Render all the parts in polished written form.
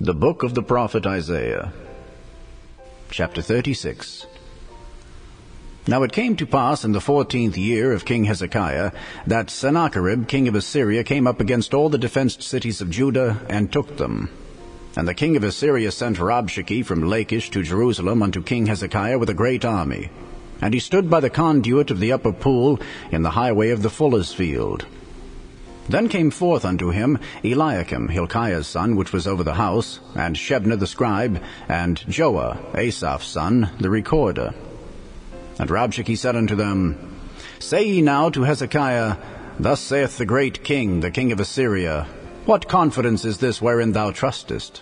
The book of the prophet Isaiah, chapter 36. Now it came to pass in the 14th year of King Hezekiah, that Sennacherib king of Assyria came up against all the defenced cities of Judah, and took them. And the king of Assyria sent Rabshakeh from Lachish to Jerusalem unto King Hezekiah with a great army. And he stood by the conduit of the upper pool in the highway of the fuller's field. Then came forth unto him Eliakim, Hilkiah's son, which was over the house, and Shebna the scribe, and Joah, Asaph's son, the recorder. And Rabshakeh said unto them, Say ye now to Hezekiah, Thus saith the great king, the king of Assyria, What confidence is this wherein thou trustest?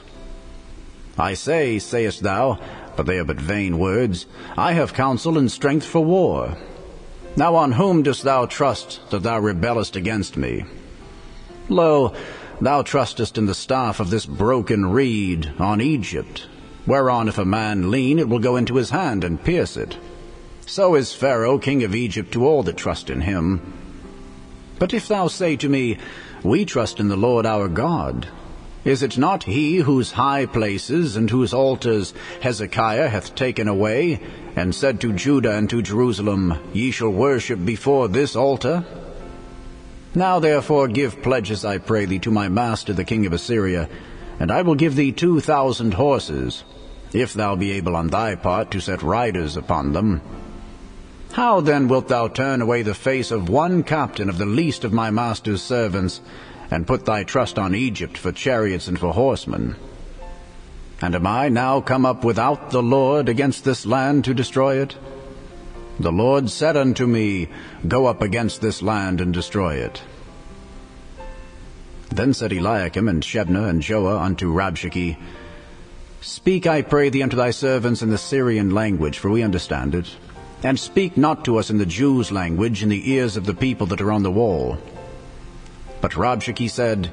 I say, sayest thou, but they are but vain words, I have counsel and strength for war. Now on whom dost thou trust, that thou rebellest against me? Lo, thou trustest in the staff of this broken reed, on Egypt, whereon if a man lean, it will go into his hand and pierce it. So is Pharaoh king of Egypt to all that trust in him. But if thou say to me, We trust in the Lord our God, is it not he whose high places and whose altars Hezekiah hath taken away, and said to Judah and to Jerusalem, Ye shall worship before this altar? Now therefore give pledges, I pray thee, to my master the king of Assyria, and I will give thee 2,000 horses, if thou be able on thy part to set riders upon them. How then wilt thou turn away the face of one captain of the least of my master's servants, and put thy trust on Egypt for chariots and for horsemen? And am I now come up without the Lord against this land to destroy it? The Lord said unto me, Go up against this land and destroy it. Then said Eliakim and Shebna and Joah unto Rabshakeh, Speak, I pray thee, unto thy servants in the Syrian language, for we understand it, and speak not to us in the Jews' language in the ears of the people that are on the wall. But Rabshakeh said,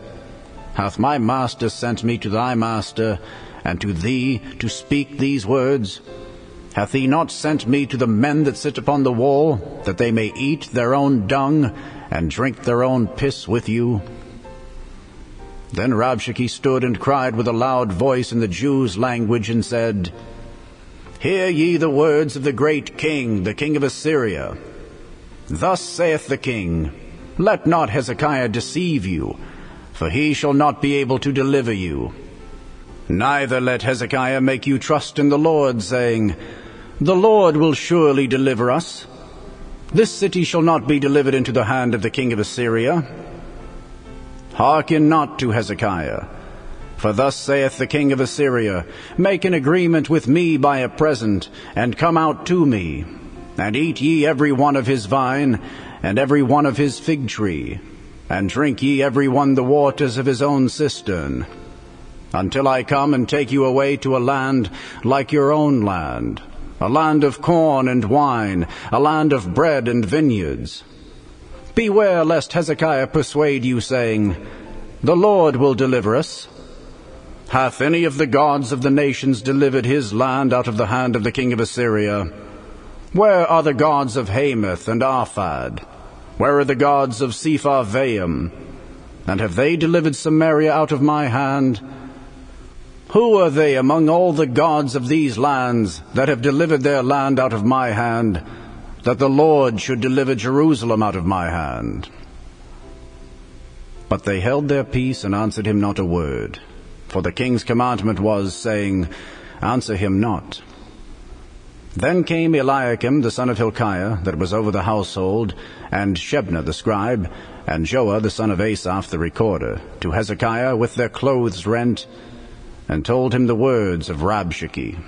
Hath my master sent me to thy master, and to thee to speak these words? Hath he not sent me to the men that sit upon the wall, that they may eat their own dung, and drink their own piss with you? Then Rabshakeh stood and cried with a loud voice in the Jews' language, and said, Hear ye the words of the great king, the king of Assyria. Thus saith the king, Let not Hezekiah deceive you, for he shall not be able to deliver you. Neither let Hezekiah make you trust in the Lord, saying, The Lord will surely deliver us. This city shall not be delivered into the hand of the king of Assyria. Hearken not to Hezekiah, for thus saith the king of Assyria, Make an agreement with me by a present, and come out to me, and eat ye every one of his vine, and every one of his fig tree, and drink ye every one the waters of his own cistern, until I come and take you away to a land like your own land, a land of corn and wine, a land of bread and vineyards. Beware lest Hezekiah persuade you, saying, The Lord will deliver us. Hath any of the gods of the nations delivered his land out of the hand of the king of Assyria? Where are the gods of Hamath and Arphad? Where are the gods of Sepharvaim? And have they delivered Samaria out of my hand? Who are they among all the gods of these lands that have delivered their land out of my hand, that the Lord should deliver Jerusalem out of my hand? But they held their peace and answered him not a word. For the king's commandment was, saying, Answer him not. Then came Eliakim the son of Hilkiah, that was over the household, and Shebna the scribe, and Joah the son of Asaph the recorder, to Hezekiah with their clothes rent, and told him the words of Rabshakeh.